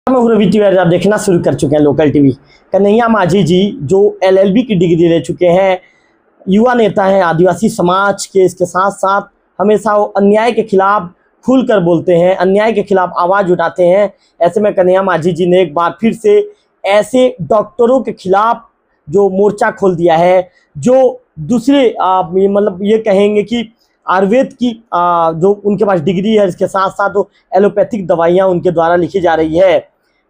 मैं हूं रवि तिवारी, आप देखना शुरू कर चुके हैं लोकल टीवी। कन्हैया माझी जी जो एलएलबी की डिग्री ले चुके हैं, युवा नेता हैं आदिवासी समाज के, इसके साथ साथ हमेशा वो अन्याय के खिलाफ खुलकर बोलते हैं, अन्याय के खिलाफ आवाज़ उठाते हैं। ऐसे में कन्हैया माझी जी ने एक बार फिर से ऐसे डॉक्टरों के खिलाफ जो मोर्चा खोल दिया है, जो दूसरे मतलब ये कहेंगे कि आयुर्वेद की जो उनके पास डिग्री है, इसके साथ साथ वो एलोपैथिक दवाइयाँ उनके द्वारा लिखी जा रही है।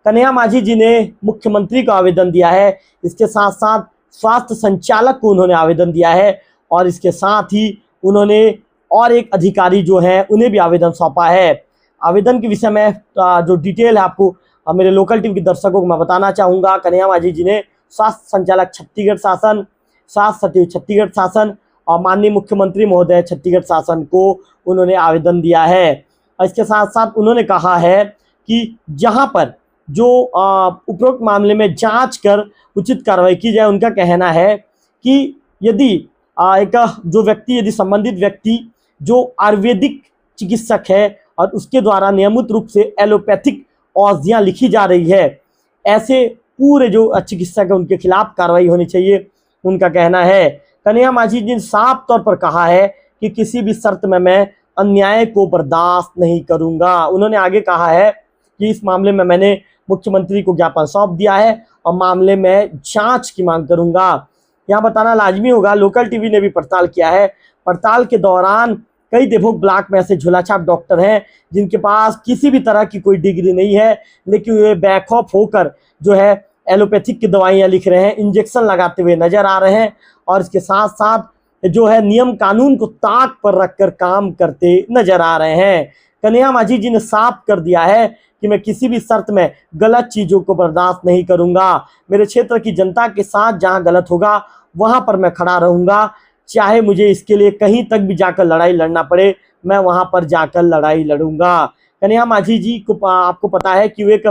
कन्हैया माझी जी ने मुख्यमंत्री को आवेदन दिया है, इसके साथ साथ स्वास्थ्य संचालक को उन्होंने आवेदन दिया है, और इसके साथ ही उन्होंने और एक अधिकारी जो है उन्हें भी आवेदन सौंपा है। आवेदन के विषय में जो डिटेल है आपको मेरे लोकल टीवी के दर्शकों को मैं बताना चाहूँगा। कन्हैया माझी जी ने स्वास्थ्य संचालक छत्तीसगढ़ शासन, स्वास्थ्य सचिव छत्तीसगढ़ शासन और माननीय मुख्यमंत्री महोदय छत्तीसगढ़ शासन को उन्होंने आवेदन दिया है। इसके साथ साथ उन्होंने कहा है कि जहां पर जो उपरोक्त मामले में जांच कर उचित कार्रवाई की जाए। उनका कहना है कि यदि एक जो व्यक्ति, यदि संबंधित व्यक्ति जो आयुर्वेदिक चिकित्सक है और उसके द्वारा नियमित रूप से एलोपैथिक औषधियाँ लिखी जा रही है, ऐसे पूरे जो चिकित्सक है उनके खिलाफ कार्रवाई होनी चाहिए, उनका कहना है। कन्हैया माझी जी ने साफ तौर पर कहा है कि किसी भी शर्त में मैं अन्याय को बर्दाश्त नहीं करूंगा। उन्होंने आगे कहा है कि इस मामले में मैंने मुख्यमंत्री को ज्ञापन सौंप दिया है और मामले में जांच की मांग करूंगा। यहाँ बताना लाजमी होगा, लोकल टीवी ने भी पड़ताल किया है। पड़ताल के दौरान कई देवभोग ब्लॉक में ऐसे झोलाछाप डॉक्टर हैं जिनके पास किसी भी तरह की कोई डिग्री नहीं है, लेकिन वे बैकऑफ होकर जो है एलोपैथिक की दवाइयाँ लिख रहे हैं, इंजेक्शन लगाते हुए नजर आ रहे हैं, और इसके साथ साथ जो है नियम कानून को ताक पर रखकर काम करते नजर आ रहे हैं। कन्हैया माझी जी ने साफ कर दिया है कि मैं किसी भी शर्त में गलत चीज़ों को बर्दाश्त नहीं करूंगा। मेरे क्षेत्र की जनता के साथ जहां गलत होगा वहां पर मैं खड़ा रहूंगा, चाहे मुझे इसके लिए कहीं तक भी जाकर लड़ाई लड़ना पड़े, मैं वहां पर जाकर लड़ाई लड़ूंगा। कन्हैया माझी जी को आपको पता है कि वे एक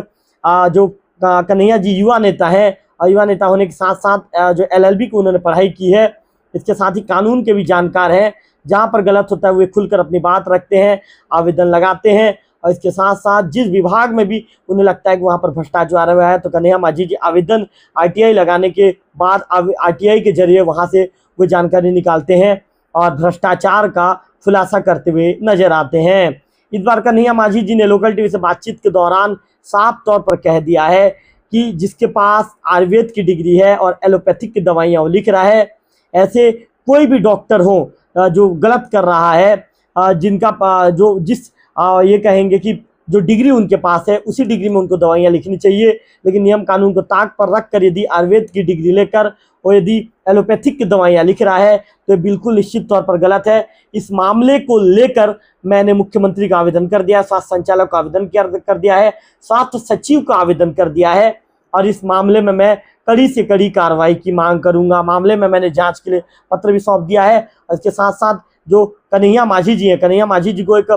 जो कन्हैया जी युवा नेता है, और युवा नेता होने के साथ साथ जो एलएलबी को उन्होंने पढ़ाई की है, इसके साथ ही कानून के भी जानकार हैं। जहाँ पर गलत होता है वे खुलकर अपनी बात रखते हैं, आवेदन लगाते हैं, और इसके साथ साथ जिस विभाग में भी उन्हें लगता है कि वहाँ पर भ्रष्टाचार हुआ है, तो कन्हैया माझी जी आवेदन आरटीआई लगाने के बाद आरटीआई के जरिए वहाँ से वो जानकारी निकालते हैं और भ्रष्टाचार का खुलासा करते हुए नजर आते हैं। इस बार कन्हैया माझी जी ने लोकल टीवी से बातचीत के दौरान साफ तौर पर कह दिया है कि जिसके पास आयुर्वेद की डिग्री है और एलोपैथिक की दवाइयाँ वो लिख रहा है, ऐसे कोई भी डॉक्टर हो जो गलत कर रहा है, जिनका जो जिस ये कहेंगे कि जो डिग्री उनके पास है उसी डिग्री में उनको दवाइयाँ लिखनी चाहिए, लेकिन नियम कानून को ताक पर रख कर यदि आयुर्वेद की डिग्री लेकर और यदि एलोपैथिक की दवाइयाँ लिख रहा है तो ये बिल्कुल निश्चित तौर पर गलत है। इस मामले को लेकर मैंने मुख्यमंत्री का आवेदन कर दिया है, स्वास्थ्य संचालक का आवेदन कर दिया है, स्वास्थ्य सचिव का आवेदन कर दिया है, और इस मामले में मैं कड़ी से कड़ी कार्रवाई की मांग करूंगा। मामले में मैंने जांच के लिए पत्र भी सौंप दिया है, और इसके साथ साथ जो कन्हैया माझी जी हैं, कन्हैया माझी जी को एक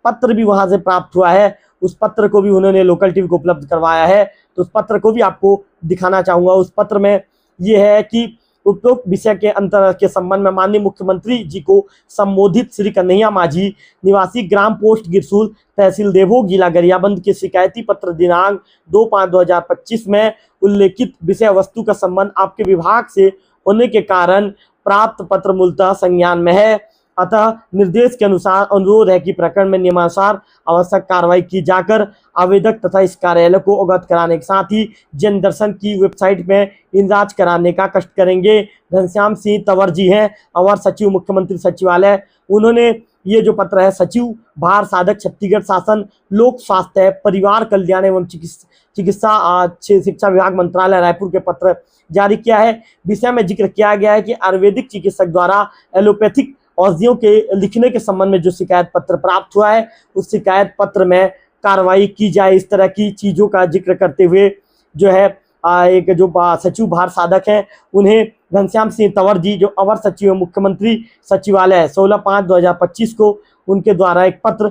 पत्र भी वहां से प्राप्त हुआ है, उस पत्र को भी उन्होंने लोकल टीवी को उपलब्ध करवाया है, तो उस पत्र को भी आपको दिखाना चाहूँगा। उस पत्र में ये है कि उपरोक्त विषय के अंतर के संबंध में माननीय मुख्यमंत्री जी को संबोधित श्री कन्हैया माझी निवासी ग्राम पोस्ट गिरसूल तहसील देवभोग जिला गरियाबंद के शिकायती पत्र दिनांक 2/5/2025 में उल्लेखित विषय वस्तु का संबंध आपके विभाग से होने के कारण प्राप्त पत्र मूलतः संज्ञान में है, अतः निर्देश के अनुसार अनुरोध है कि प्रकरण में नियमानुसार आवश्यक कार्रवाई की जाकर आवेदक तथा इस कार्यालय को अवगत कराने के साथ ही जन दर्शन की वेबसाइट में इंद्राज कराने का कष्ट करेंगे। घनश्याम सिंह तंवर जी हैं, अवर सचिव मुख्यमंत्री सचिवालय। उन्होंने ये जो पत्र है सचिव भार साधक छत्तीसगढ़ शासन लोक स्वास्थ्य परिवार कल्याण एवं चिकित्सा शिक्षा विभाग मंत्रालय रायपुर के पत्र जारी किया है। विषय में जिक्र किया गया है कि आयुर्वेदिक चिकित्सक द्वारा एलोपैथिक औषधियों के लिखने के संबंध में जो शिकायत पत्र प्राप्त हुआ है, उस शिकायत पत्र में कार्रवाई की जाए, इस तरह की चीज़ों का जिक्र करते हुए जो है एक जो सचिव भार साधक हैं उन्हें घनश्याम सिंह तंवर जी जो अवर सचिव मुख्यमंत्री सचिवालय 16/5/2025 को उनके द्वारा एक पत्र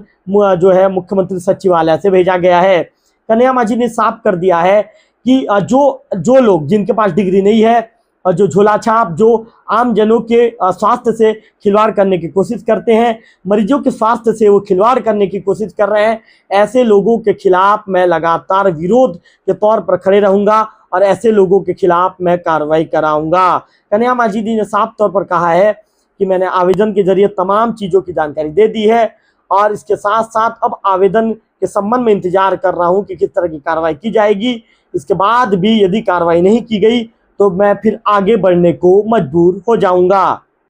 जो है मुख्यमंत्री सचिवालय से भेजा गया है। कन्हैया माझी ने साफ कर दिया है कि जो लोग जिनके पास डिग्री नहीं है और जो झोलाछाप, जो आम जनों के स्वास्थ्य से खिलवाड़ करने की कोशिश करते हैं, मरीजों के स्वास्थ्य से वो खिलवाड़ करने की कोशिश कर रहे हैं, ऐसे लोगों के खिलाफ मैं लगातार विरोध के तौर पर खड़े रहूंगा और ऐसे लोगों के खिलाफ मैं कार्रवाई कराऊंगा। कन्हैया मांझी ने साफ तौर पर कहा है कि मैंने आवेदन के जरिए तमाम चीज़ों की जानकारी दे दी है और इसके साथ साथ अब आवेदन के संबंध में इंतजार कर रहा हूं कि किस तरह की कार्रवाई की जाएगी। इसके बाद भी यदि कार्रवाई नहीं की गई तो मैं फिर आगे बढ़ने को मजबूर हो जाऊंगा।